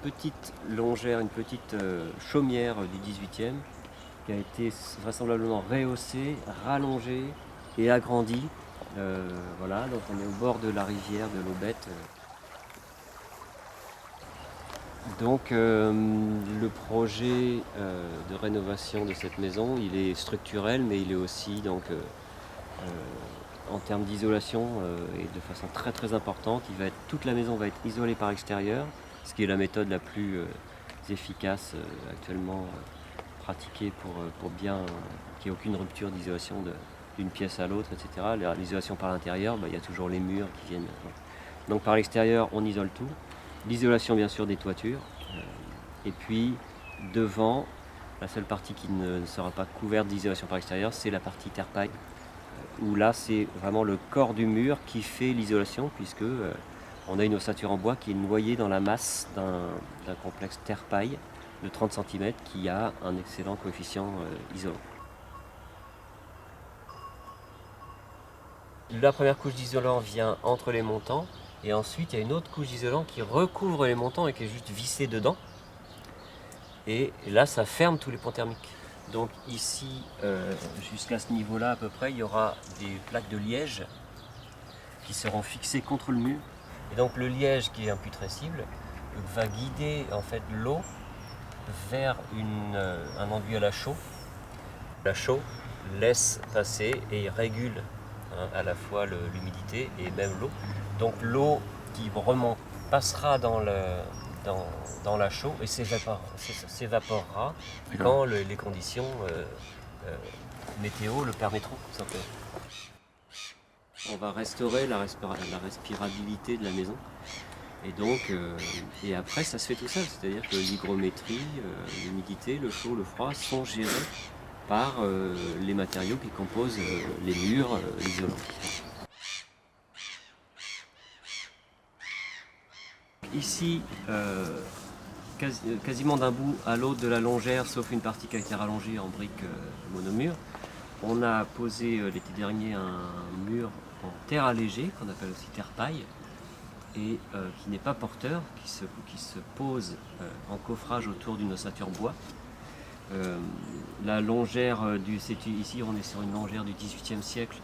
Petite longère, une petite chaumière du 18e qui a été vraisemblablement rehaussée, rallongée et agrandie. Voilà, donc on est au bord de la rivière de l'Aubette. Donc le projet de rénovation de cette maison, il est structurel, mais il est aussi donc en termes d'isolation et de façon très très importante. Toute la maison va être isolée par extérieur, ce qui est la méthode la plus efficace actuellement pratiquée pour bien qu'il n'y ait aucune rupture d'isolation d'une pièce à l'autre, etc. L'isolation par l'intérieur, il y a toujours les murs qui viennent. Donc par l'extérieur, on isole tout. L'isolation bien sûr des toitures. Et puis devant, la seule partie qui ne sera pas couverte d'isolation par l'extérieur, c'est la partie terre-paille, où là c'est vraiment le corps du mur qui fait l'isolation, puisque on a une ossature en bois qui est noyée dans la masse d'un complexe terre-paille de 30 cm qui a un excellent coefficient isolant. La première couche d'isolant vient entre les montants, et ensuite il y a une autre couche d'isolant qui recouvre les montants et qui est juste vissée dedans. Et là ça ferme tous les ponts thermiques. Donc ici, jusqu'à ce niveau-là à peu près, il y aura des plaques de liège qui seront fixées contre le mur. Et donc le liège, qui est imputrescible, va guider en fait l'eau vers un enduit à la chaux. La chaux laisse passer et régule à la fois l'humidité et même l'eau. Donc l'eau qui remonte passera dans la chaux et s'évaporera quand les conditions météo le permettront, tout simplement. On va restaurer la respirabilité de la maison. Et donc, et après ça se fait tout seul, c'est-à-dire que l'hygrométrie, l'humidité, le chaud, le froid sont gérés par les matériaux qui composent les murs, l'isolant. Ici, quasiment d'un bout à l'autre de la longère, sauf une partie qui a été rallongée en briques monomure, on a posé l'été dernier un mur en terre allégée, qu'on appelle aussi terre paille, et qui n'est pas porteur, qui se pose en coffrage autour d'une ossature bois. La longère, ici on est sur une longère du XVIIIe siècle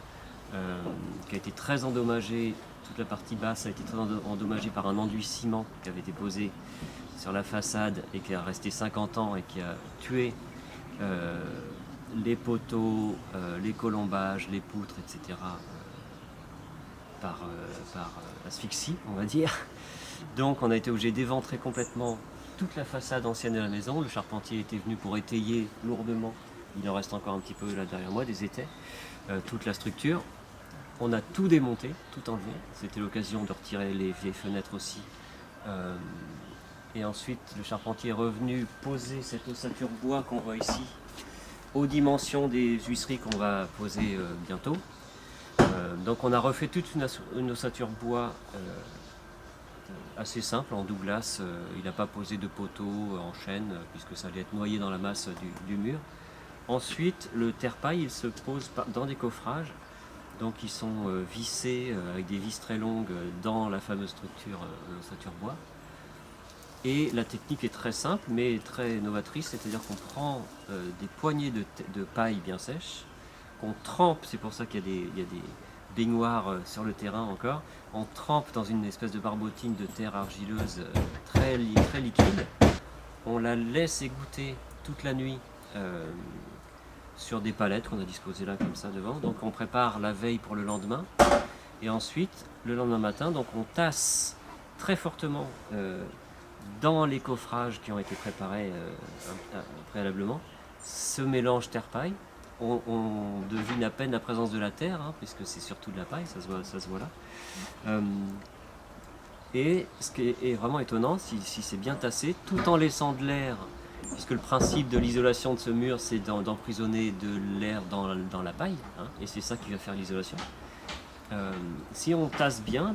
qui a été très endommagée. Toute la partie basse a été très endommagée par un enduit ciment qui avait été posé sur la façade et qui a resté 50 ans et qui a tué les poteaux, les colombages, les poutres, etc. Par asphyxie, on va dire. Donc on a été obligé d'éventrer complètement toute la façade ancienne de la maison. Le charpentier était venu pour étayer lourdement, il en reste encore un petit peu là derrière moi, des étais, toute la structure. On a tout démonté, tout enlevé. C'était l'occasion de retirer les vieilles fenêtres aussi. Et ensuite, le charpentier est revenu poser cette ossature bois qu'on voit ici aux dimensions des huisseries qu'on va poser bientôt. Donc on a refait toute une ossature bois assez simple en Douglas. Il n'a pas posé de poteau en chêne puisque ça allait être noyé dans la masse du mur. Ensuite, le terre-paille, il se pose dans des coffrages. Donc ils sont vissés avec des vis très longues dans la fameuse structure de l'ossature bois. Et la technique est très simple mais très novatrice, c'est-à-dire qu'on prend des poignées de paille bien sèches, qu'on trempe, c'est pour ça qu'il y a des baignoires sur le terrain encore, on trempe dans une espèce de barbotine de terre argileuse très liquide, on la laisse égoutter toute la nuit sur des palettes qu'on a disposées là comme ça devant. Donc on prépare la veille pour le lendemain. Et ensuite, le lendemain matin, donc on tasse très fortement dans les coffrages qui ont été préparés préalablement ce mélange terre-paille. On devine à peine la présence de la terre, puisque c'est surtout de la paille, ça se voit là. Et ce qui est vraiment étonnant, si c'est bien tassé, tout en laissant de l'air, puisque le principe de l'isolation de ce mur, c'est d'emprisonner de l'air dans la paille, et c'est ça qui va faire l'isolation. Si on tasse bien,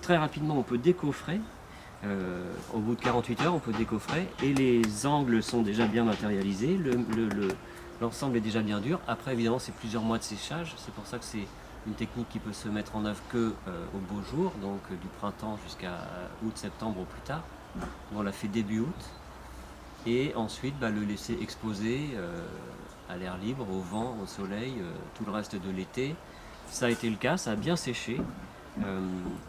très rapidement on peut décoffrer, au bout de 48 heures on peut décoffrer, et les angles sont déjà bien matérialisés, l'ensemble est déjà bien dur. Après évidemment c'est plusieurs mois de séchage, c'est pour ça que c'est une technique qui peut se mettre en œuvre que au beau jour, donc du printemps jusqu'à août-septembre au plus tard. On l'a fait début août. Et ensuite le laisser exposer à l'air libre, au vent, au soleil, tout le reste de l'été. Ça a été le cas, ça a bien séché.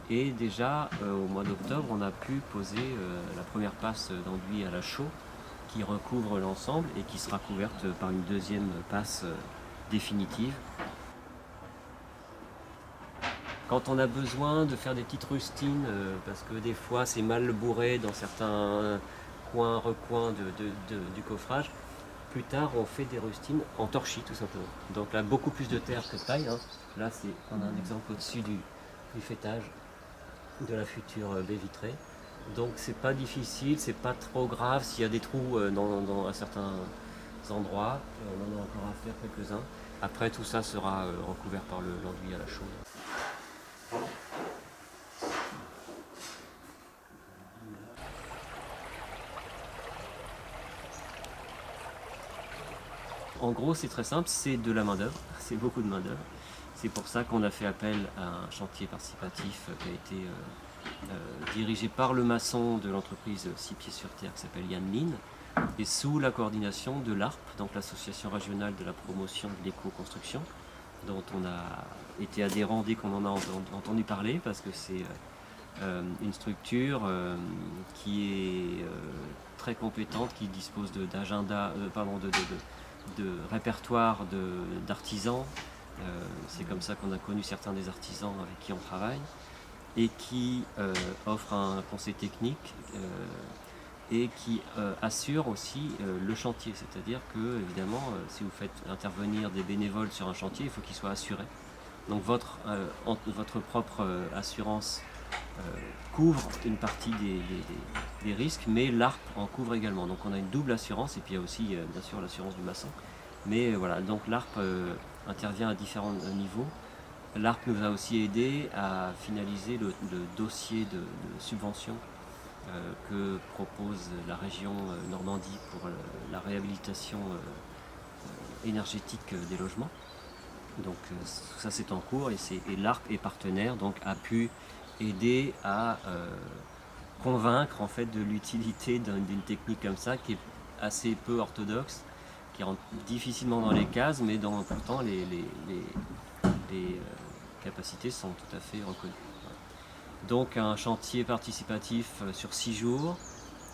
Et déjà au mois d'octobre, on a pu poser la première passe d'enduit à la chaux qui recouvre l'ensemble et qui sera couverte par une deuxième passe définitive. Quand on a besoin de faire des petites rustines, parce que des fois c'est mal bourré dans certains coins, recoins du coffrage, plus tard on fait des rustines en torchis tout simplement. Donc là beaucoup plus de terre que de paille. Hein. Là on a un exemple au-dessus du faîtage de la future baie vitrée. Donc c'est pas difficile, c'est pas trop grave s'il y a des trous à certains endroits. On en a encore à faire quelques-uns. Après tout ça sera recouvert par l'enduit à la chaux. En gros, c'est très simple, c'est de la main-d'œuvre, c'est beaucoup de main-d'œuvre. C'est pour ça qu'on a fait appel à un chantier participatif qui a été dirigé par le maçon de l'entreprise 6 Pieds sur Terre qui s'appelle Yann Lin et sous la coordination de l'ARP, donc l'association régionale de la promotion de l'éco-construction, dont on a été adhérent dès qu'on en a entendu parler parce que c'est une structure qui est très compétente, qui dispose d'agenda, de répertoire d'artisans. C'est comme ça qu'on a connu certains des artisans avec qui on travaille et qui offre un conseil technique et qui assure aussi le chantier. C'est-à-dire que, évidemment, si vous faites intervenir des bénévoles sur un chantier, il faut qu'ils soient assurés. Donc votre propre assurance couvre une partie des risques, mais l'ARP en couvre également. Donc on a une double assurance, et puis il y a aussi bien sûr l'assurance du maçon. Mais voilà, donc l'ARP intervient à différents niveaux. L'ARP nous a aussi aidé à finaliser le dossier de subvention que propose la région Normandie pour la réhabilitation énergétique des logements. Donc ça c'est en cours et l'ARP est partenaire, donc a pu aider à convaincre en fait de l'utilité d'une technique comme ça qui est assez peu orthodoxe, qui rentre difficilement dans les cases, mais dont pourtant les capacités sont tout à fait reconnues. Donc un chantier participatif sur 6 jours,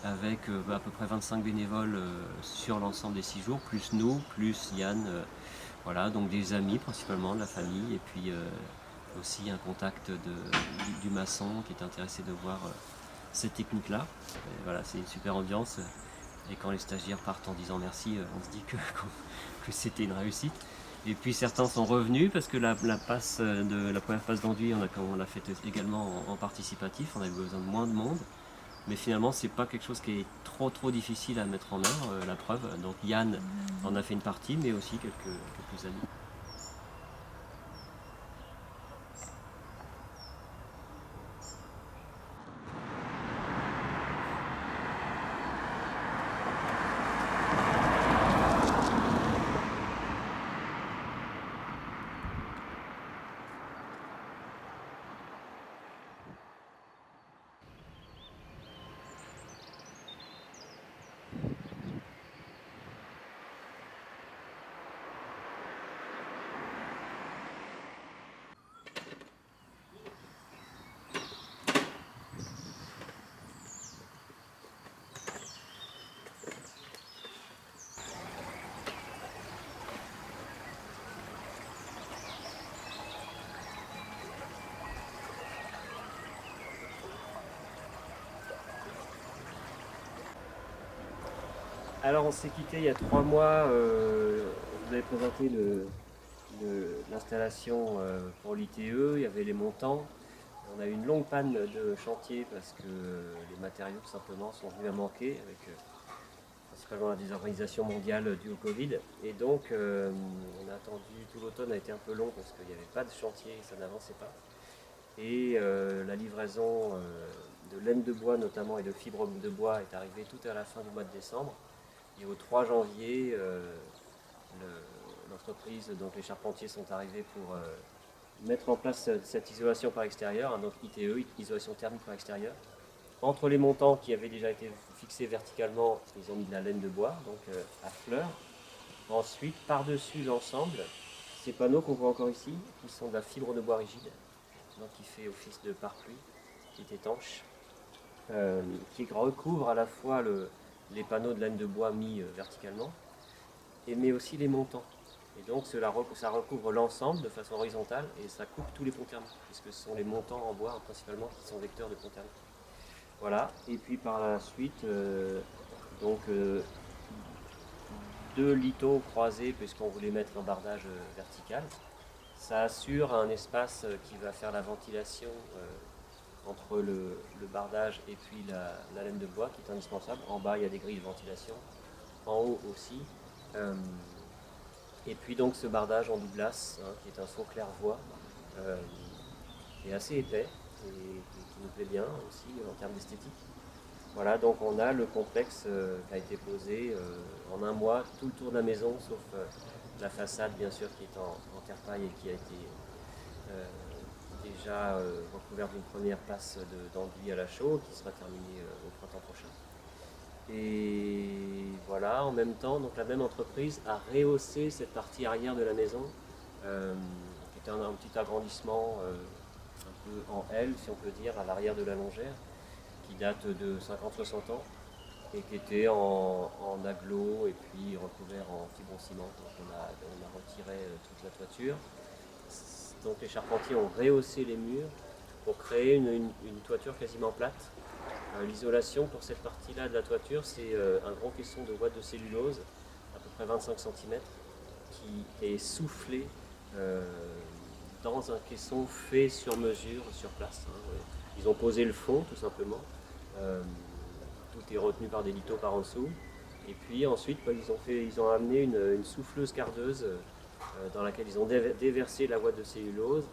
avec à peu près 25 bénévoles sur l'ensemble des 6 jours, plus nous, plus Yann, voilà, donc des amis principalement, de la famille, et puis aussi un contact du maçon qui est intéressé de voir cette technique-là. Voilà, c'est une super ambiance. Et quand les stagiaires partent en disant merci, on se dit que c'était une réussite. Et puis certains sont revenus parce que la première passe d'enduit, on l'a faite également en participatif, on avait besoin de moins de monde. Mais finalement, c'est pas quelque chose qui est trop difficile à mettre en œuvre, la preuve. Donc Yann en a fait une partie, mais aussi quelques amis. Alors on s'est quitté il y a 3 mois, vous avez présenté l'installation pour l'ITE, il y avait les montants. On a eu une longue panne de chantier parce que les matériaux tout simplement sont venus à manquer avec principalement la désorganisation mondiale due au Covid. Et donc on a attendu, tout l'automne a été un peu long parce qu'il n'y avait pas de chantier, ça n'avançait pas. Et la livraison de laine de bois notamment et de fibres de bois est arrivée tout à la fin du mois de décembre. Et au 3 janvier, l'entreprise, donc les charpentiers sont arrivés pour mettre en place cette isolation par extérieur, donc ITE, isolation thermique par extérieur. Entre les montants qui avaient déjà été fixés verticalement, ils ont mis de la laine de bois, donc à fleurs. Ensuite, par-dessus l'ensemble, ces panneaux qu'on voit encore ici, qui sont de la fibre de bois rigide, donc qui fait office de pare-pluie, qui est étanche, qui recouvre à la fois les panneaux de laine de bois mis verticalement, mais aussi les montants. Et donc ça recouvre l'ensemble de façon horizontale et ça coupe tous les ponts thermiques, puisque ce sont les montants en bois principalement qui sont vecteurs de ponts thermiques. Voilà, et puis par la suite, deux lithos croisés, puisqu'on voulait mettre un bardage vertical. Ça assure un espace qui va faire la ventilation entre le bardage et puis la laine de bois qui est indispensable. En bas, il y a des grilles de ventilation, en haut aussi. Et puis donc ce bardage en douglas, qui est un faux clair-voie, qui est assez épais et qui nous plaît bien aussi en termes d'esthétique. Voilà, donc on a le complexe qui a été posé en un mois, tout le tour de la maison, sauf la façade bien sûr qui est en terre-paille et qui a été déjà recouverte d'une première passe d'enduit à la chaux qui sera terminée au printemps prochain. Et voilà, en même temps, donc la même entreprise a rehaussé cette partie arrière de la maison, qui était un petit agrandissement un peu en L, si on peut dire, à l'arrière de la longère, qui date de 50-60 ans et qui était en aglo et puis recouvert en fibro-ciment. Donc on a retiré toute la toiture. Donc les charpentiers ont rehaussé les murs pour créer une toiture quasiment plate. L'isolation pour cette partie-là de la toiture, c'est un gros caisson de boîte de cellulose, à peu près 25 cm, qui est soufflé dans un caisson fait sur mesure, sur place. Ils ont posé le fond, tout simplement. Tout est retenu par des lithos par en dessous. Et puis ensuite, ils ont amené une souffleuse cardeuse dans laquelle ils ont déversé la boîte de cellulose,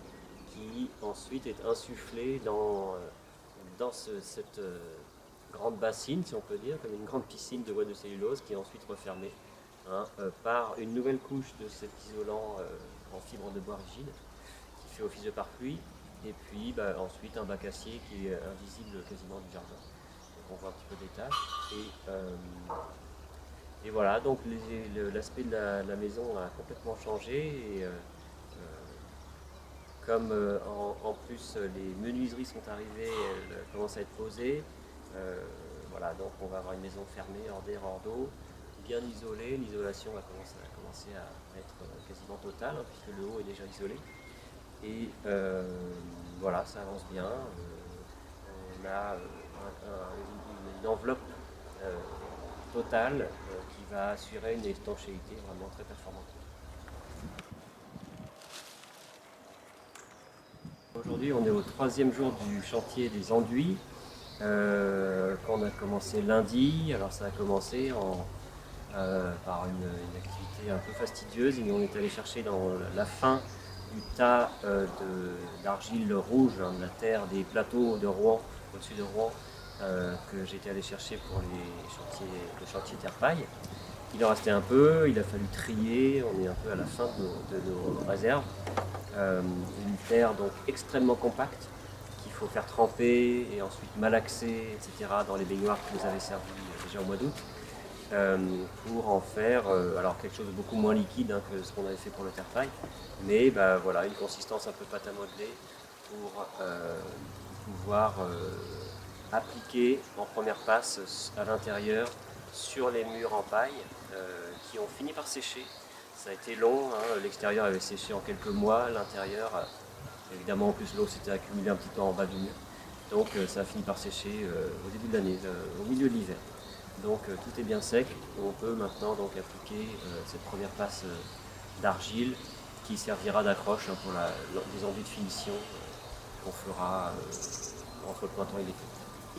qui ensuite est insufflée dans cette grande bassine, si on peut dire, comme une grande piscine de boîte de cellulose, qui est ensuite refermée par une nouvelle couche de cet isolant en fibre de bois rigide, qui fait office de pare-pluie, et puis ensuite un bac acier qui est invisible quasiment du jardin. Donc on voit un petit peu d'étage. Et voilà, donc l'aspect de la maison a complètement changé. Et, comme en plus les menuiseries sont arrivées, elles commencent à être posées, voilà, donc on va avoir une maison fermée, hors d'air, hors d'eau, bien isolée. L'isolation va commencer à être quasiment totale, puisque le haut est déjà isolé. Et voilà, ça avance bien. On a une enveloppe totale qui va assurer une étanchéité vraiment très performante. Aujourd'hui, on est au 3e jour du chantier des enduits, qu'on a commencé lundi. Alors ça a commencé par une activité un peu fastidieuse. Et on est allé chercher dans la fin du tas d'argile rouge, de la terre des plateaux de Rouen, au-dessus de Rouen, que j'étais allé chercher pour le chantier terre-paille. Il en restait un peu, il a fallu trier, on est un peu à la fin de nos réserves. Une terre donc extrêmement compacte qu'il faut faire tremper et ensuite malaxer, etc. dans les baignoires qui nous avaient servi déjà au mois d'août, pour en faire alors quelque chose de beaucoup moins liquide que ce qu'on avait fait pour le terre-paille, mais voilà, une consistance un peu pâte à modeler pour pouvoir appliquer en première passe à l'intérieur sur les murs en paille qui ont fini par sécher. Ça a été long, l'extérieur avait séché en quelques mois, l'intérieur, évidemment en plus l'eau s'était accumulée un petit peu en bas du mur. Donc ça a fini par sécher au début de l'année, au milieu de l'hiver. Donc tout est bien sec, on peut maintenant donc appliquer cette première passe d'argile qui servira d'accroche pour les enduits de finition qu'on fera entre le printemps et l'été.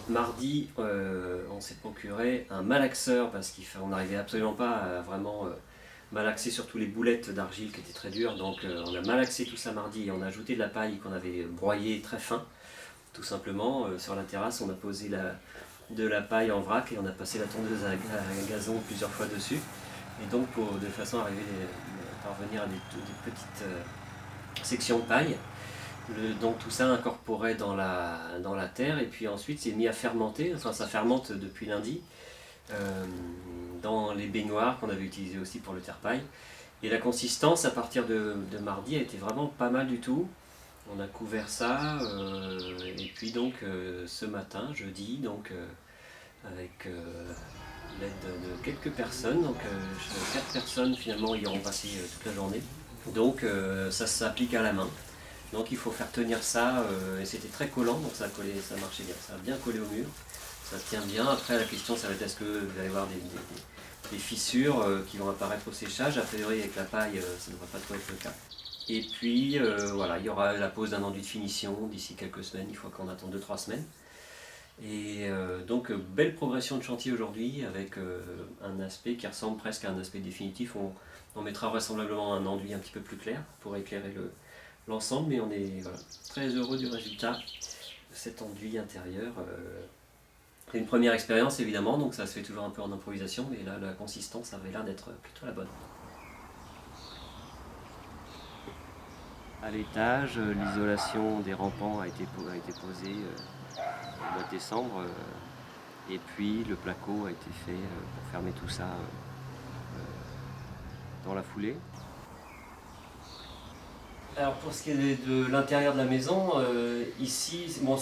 Mardi, on s'est procuré un malaxeur parce qu'on n'arrivait absolument pas à vraiment malaxer surtout les boulettes d'argile qui étaient très dures. Donc on a malaxé tout ça mardi et on a ajouté de la paille qu'on avait broyée très fin. Tout simplement, sur la terrasse, on a posé de la paille en vrac et on a passé la tondeuse à gazon plusieurs fois dessus. Et donc de façon à parvenir à des petites section de paille. Donc tout ça incorporé dans la terre, et puis ensuite c'est mis à fermenter, enfin ça fermente depuis lundi, dans les baignoires qu'on avait utilisées aussi pour le terre-paille. Et la consistance à partir de mardi a été vraiment pas mal du tout. On a couvert ça, et puis donc ce matin, jeudi, donc avec l'aide de quelques personnes, donc 4 personnes finalement y auront passé toute la journée. Donc ça s'applique à la main. Donc il faut faire tenir ça, et c'était très collant, donc ça marchait bien, ça a bien collé au mur, ça se tient bien. Après la question ça va être, est-ce que vous allez voir des fissures qui vont apparaître au séchage? A priori avec la paille ça ne devrait pas trop être le cas. Et puis voilà, il y aura la pose d'un enduit de finition d'ici quelques semaines, il faut qu'on attende 2-3 semaines. Et donc belle progression de chantier aujourd'hui, avec un aspect qui ressemble presque à un aspect définitif. On mettra vraisemblablement un enduit un petit peu plus clair pour éclairer l'ensemble, mais on est voilà, très heureux du résultat de cet enduit intérieur. C'est une première expérience évidemment, donc ça se fait toujours un peu en improvisation, mais là la consistance avait l'air d'être plutôt la bonne. À l'étage, l'isolation des rampants a été posée au mois de décembre, et puis le placo a été fait pour fermer tout ça dans la foulée. Alors pour ce qui est de l'intérieur de la maison, ici, bon,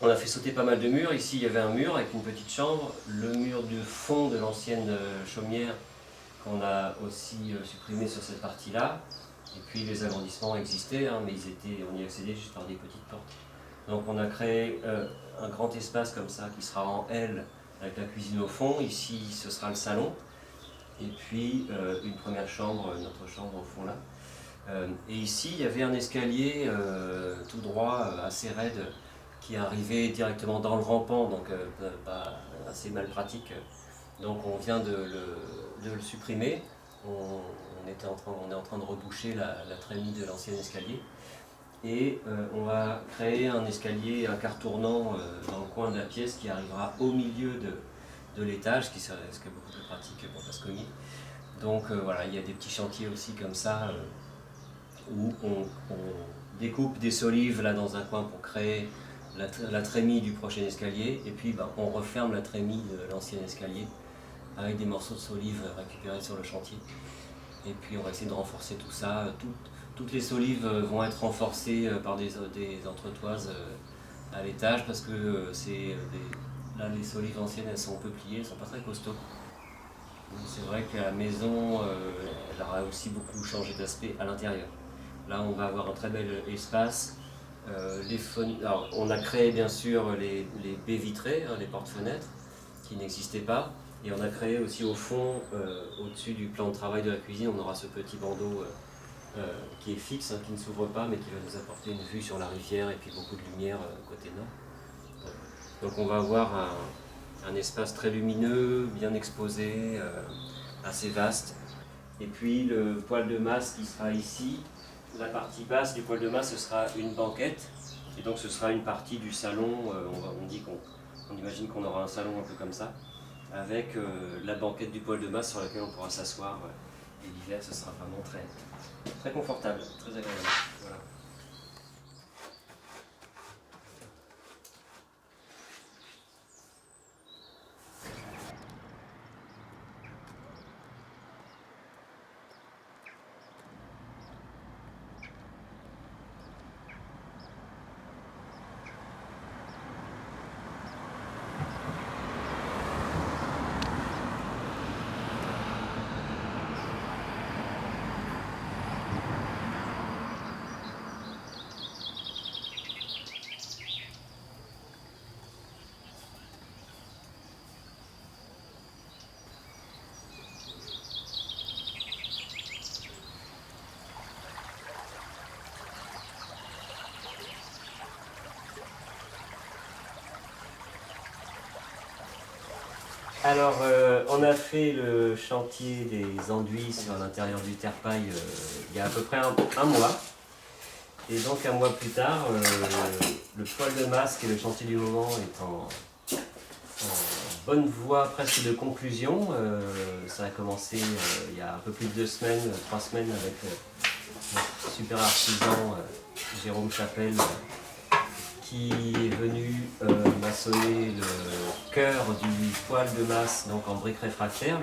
on a fait sauter pas mal de murs. Ici il y avait un mur avec une petite chambre, le mur de fond de l'ancienne chaumière qu'on a aussi supprimé sur cette partie-là. Et puis les agrandissements existaient, hein, mais on y accédait juste par des petites portes. Donc on a créé un grand espace comme ça qui sera en L avec la cuisine au fond. Ici ce sera le salon. Et puis une première chambre, notre chambre au fond là. Et ici il y avait un escalier tout droit, assez raide, qui arrivait directement dans le rampant, donc pas assez mal pratique. Donc on vient de le supprimer. On est en train de reboucher la trémie de l'ancien escalier. Et on va créer un escalier, un quart tournant dans le coin de la pièce qui arrivera au milieu de l'étage, ce qui serait beaucoup plus pratique pour ne pas se cogner. Donc voilà, il y a des petits chantiers aussi comme ça, où on découpe des solives là dans un coin pour créer la trémie du prochain escalier, et puis on referme la trémie de l'ancien escalier avec des morceaux de solives récupérés sur le chantier. Et puis on va essayer de renforcer tout ça. Toutes les solives vont être renforcées par des entretoises à l'étage, parce que là les solives anciennes elles sont peupliers, elles ne sont pas très costauds. C'est vrai que la maison elle aura aussi beaucoup changé d'aspect à l'intérieur. Là on va avoir un très bel espace. Alors, on a créé bien sûr les baies vitrées, hein, les portes-fenêtres qui n'existaient pas. Et on a créé aussi au fond, au-dessus du plan de travail de la cuisine, on aura ce petit bandeau qui est fixe, hein, qui ne s'ouvre pas, mais qui va nous apporter une vue sur la rivière et puis beaucoup de lumière côté nord. Donc on va avoir un espace très lumineux, bien exposé, assez vaste. Et puis le poêle de masse qui sera ici, la partie basse du poêle de masse, ce sera une banquette. Et donc ce sera une partie du salon, on imagine qu'on aura un salon un peu comme ça, avec la banquette du poêle de masse sur laquelle on pourra s'asseoir. Et l'hiver, ce sera vraiment très, très confortable, très agréable. Voilà. Alors, on a fait le chantier des enduits sur l'intérieur du terre-paille il y a à peu près un mois. Et donc, un mois plus tard, le poêle de masse, qui est le chantier du moment, est en bonne voie presque de conclusion. Ça a commencé il y a un peu plus de 2 semaines, 3 semaines avec super artisan Jérôme Chapelle qui est venu maçonner le cœur du poêle de masse donc en briques réfractaires.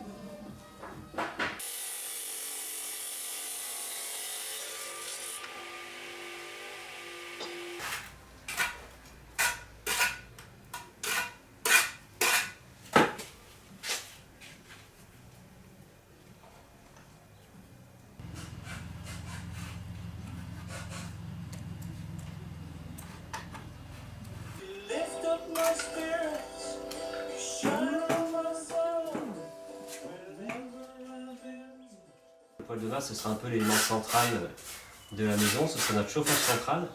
Le poêle de masse, ce sera un peu l'élément central de la maison, ce sera notre chauffage central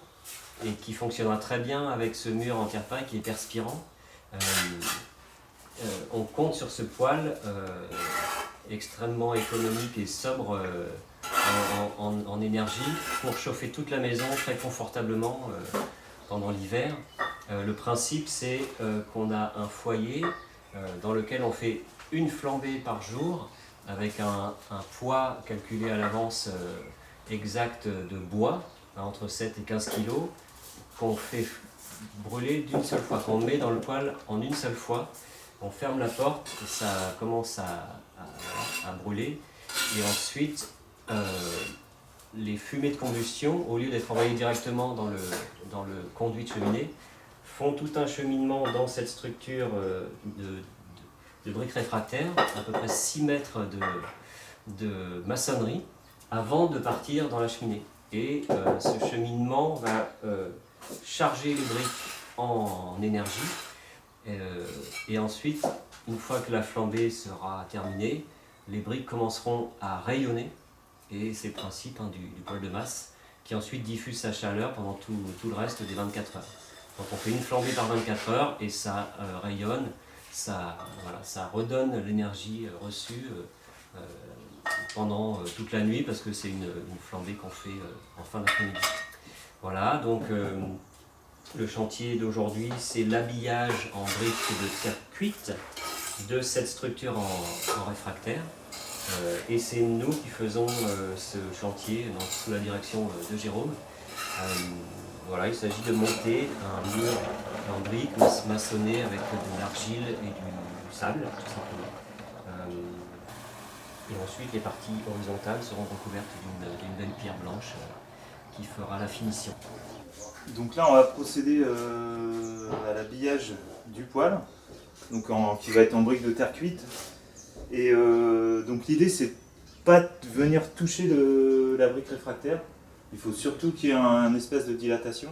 et qui fonctionnera très bien avec ce mur en terre-paille qui est perspirant. On compte sur ce poêle extrêmement économique et sobre en énergie pour chauffer toute la maison très confortablement pendant l'hiver. Le principe c'est qu'on a un foyer dans lequel on fait une flambée par jour avec un poids calculé à l'avance exact de bois, entre 7 et 15 kg, qu'on fait brûler d'une seule fois, qu'on met dans le poêle en une seule fois. On ferme la porte, et ça commence à brûler, et ensuite les fumées de combustion, au lieu d'être envoyées directement dans le conduit de cheminée, font tout un cheminement dans cette structure de briques réfractaires, à peu près 6 mètres de maçonnerie, avant de partir dans la cheminée. Et ce cheminement va charger les briques en énergie, et ensuite, une fois que la flambée sera terminée, les briques commenceront à rayonner, et c'est le principe du poêle de masse, qui ensuite diffuse sa chaleur pendant tout le reste des 24 heures. Donc on fait une flambée par 24 heures et ça rayonne, ça redonne l'énergie reçue pendant toute la nuit, parce que c'est une flambée qu'on fait en fin d'après-midi. Voilà, donc le chantier d'aujourd'hui, c'est l'habillage en briques de terre cuite de cette structure en réfractaire. Et c'est nous qui faisons ce chantier sous la direction de Jérôme. Voilà, il s'agit de monter un mur en briques maçonné avec de l'argile et du sable, tout simplement. Et ensuite, les parties horizontales seront recouvertes d'une belle pierre blanche qui fera la finition. Donc là, on va procéder à l'habillage du poêle, donc qui va être en briques de terre cuite. Et donc l'idée, c'est pas de venir toucher la brique réfractaire. Il faut surtout qu'il y ait un espace de dilatation,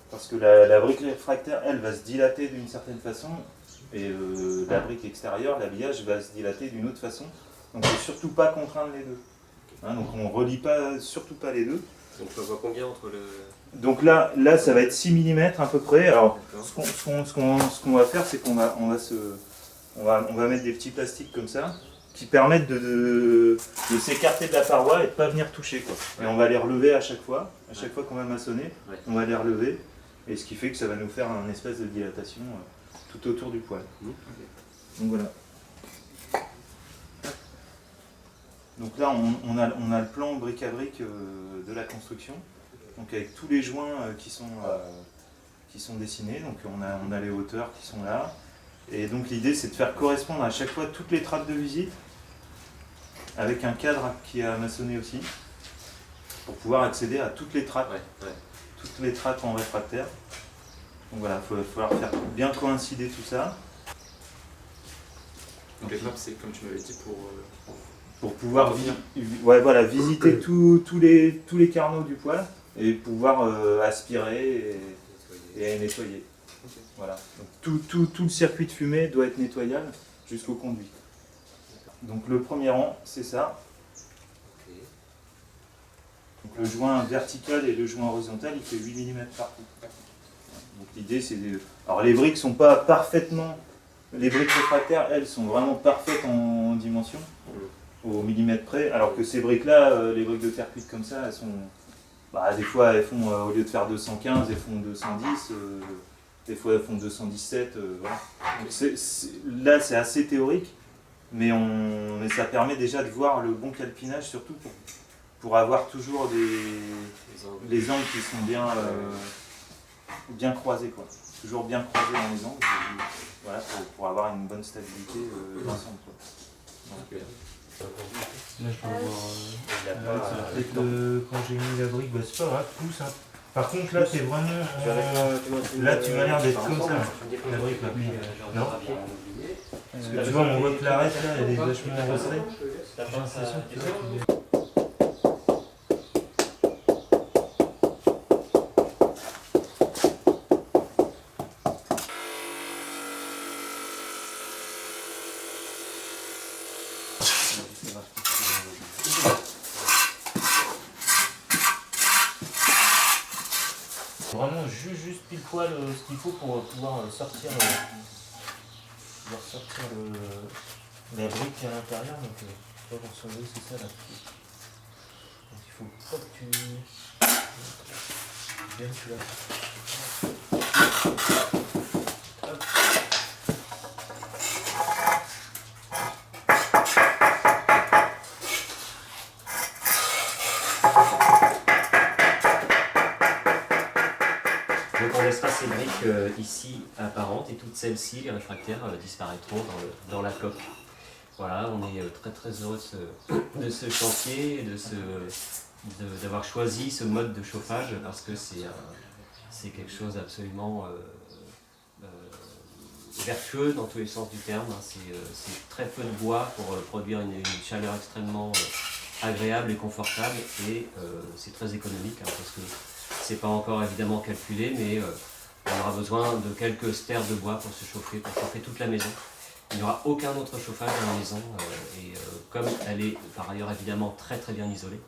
parce que la brique réfractaire, elle, va se dilater d'une certaine façon, et la brique extérieure, l'habillage, va se dilater d'une autre façon. Donc il ne faut surtout pas contraindre les deux. Hein, donc on ne relie surtout pas les deux. Donc on voit combien entre le... Donc là, ça va être 6 mm à peu près. Alors ce qu'on va faire, c'est qu'on va mettre des petits plastiques comme ça, qui permettent de s'écarter de la paroi et de ne pas venir toucher, quoi. Et on va les relever à chaque fois qu'on va maçonner, on va les relever, et ce qui fait que ça va nous faire un espèce de dilatation tout autour du poêle. Donc voilà. Donc là on a le plan brique à brique de la construction, donc avec tous les joints qui sont dessinés, donc on a les hauteurs qui sont là. Et donc l'idée, c'est de faire correspondre à chaque fois toutes les trappes de visite, avec un cadre qui est à maçonner aussi, pour pouvoir accéder à toutes les trappes, toutes les trappes en réfractaire. Donc voilà, il va falloir faire bien coïncider tout ça. Donc les trappes, c'est comme tu m'avais dit pour pouvoir visiter tous les carnaux du poêle et pouvoir aspirer et nettoyer. Okay. Voilà. Donc, tout le circuit de fumée doit être nettoyable jusqu'au conduit. Donc le premier rang, c'est ça. Okay. Donc, le joint vertical et le joint horizontal, il fait 8 mm partout. Donc l'idée, c'est de... Alors les briques sont pas parfaitement... Les briques réfractaires, elles, sont vraiment parfaites en dimension, au millimètre près, alors que ces briques-là, les briques de terre cuite comme ça, elles sont... des fois, elles font, au lieu de faire 215, elles font 210, des fois, elles font 217, voilà. Donc là, c'est assez théorique, mais ça permet déjà de voir le bon calpinage, surtout pour avoir toujours les angles qui sont bien croisés, quoi. Toujours bien croisés dans les angles, voilà, pour avoir une bonne stabilité d'ensemble, quoi. Donc, là, je peux voir. Peut-être quand j'ai mis la brique, c'est pas grave, pousse. Hein. Par contre, là, t'es vraiment. Là, tu m'as l'air d'être comme ça. La brique, là. Non. Parce que tu vois, on voit que l'arête, là, elle est vachement resserrée. J'ai l'impression que tu vraiment juste pile poil ce qu'il faut pour pouvoir sortir, la brique à l'intérieur. Donc, pour surveiller, c'est ça là. Donc, il faut pas que tu viennes là. Hop. Donc on laissera ces briques ici apparentes et toutes celles-ci, les réfractaires, disparaîtront dans la coque. Voilà, on est très heureux de ce chantier et d'avoir choisi ce mode de chauffage parce que c'est quelque chose d'absolument vertueux dans tous les sens du terme. C'est très peu de bois pour produire une chaleur extrêmement agréable et confortable et c'est très économique parce que c'est pas encore évidemment calculé, mais on aura besoin de quelques stères de bois pour chauffer toute la maison. Il n'y aura aucun autre chauffage dans la maison et comme elle est par ailleurs évidemment très bien isolée,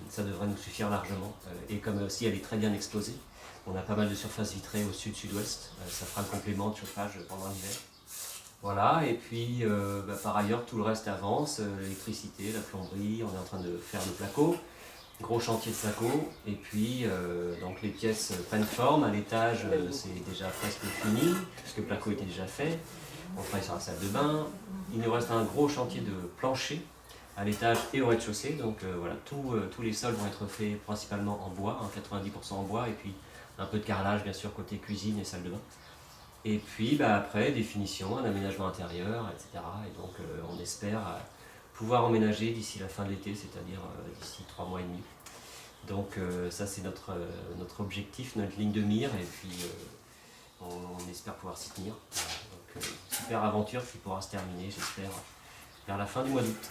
ça devrait nous suffire largement. Et comme aussi elle est très bien exposée, on a pas mal de surfaces vitrées au sud-sud-ouest, ça fera le complément de chauffage pendant l'hiver. Voilà, et puis par ailleurs tout le reste avance, l'électricité, la plomberie, on est en train de faire le placo. Gros chantier de placo, et puis donc les pièces prennent forme. À l'étage, c'est déjà presque fini, puisque le placo était déjà fait. On travaille sur la salle de bain. Il nous reste un gros chantier de plancher à l'étage et au rez-de-chaussée. Donc voilà, tous les sols vont être faits principalement en bois, 90% en bois, et puis un peu de carrelage bien sûr côté cuisine et salle de bain. Et puis après, des finitions, un aménagement intérieur, etc. Et donc on espère pouvoir emménager d'ici la fin de l'été, c'est-à-dire d'ici 3 mois et demi. Donc ça c'est notre objectif, notre ligne de mire, et puis on espère pouvoir s'y tenir. Donc super aventure qui pourra se terminer, j'espère, vers la fin du mois d'août.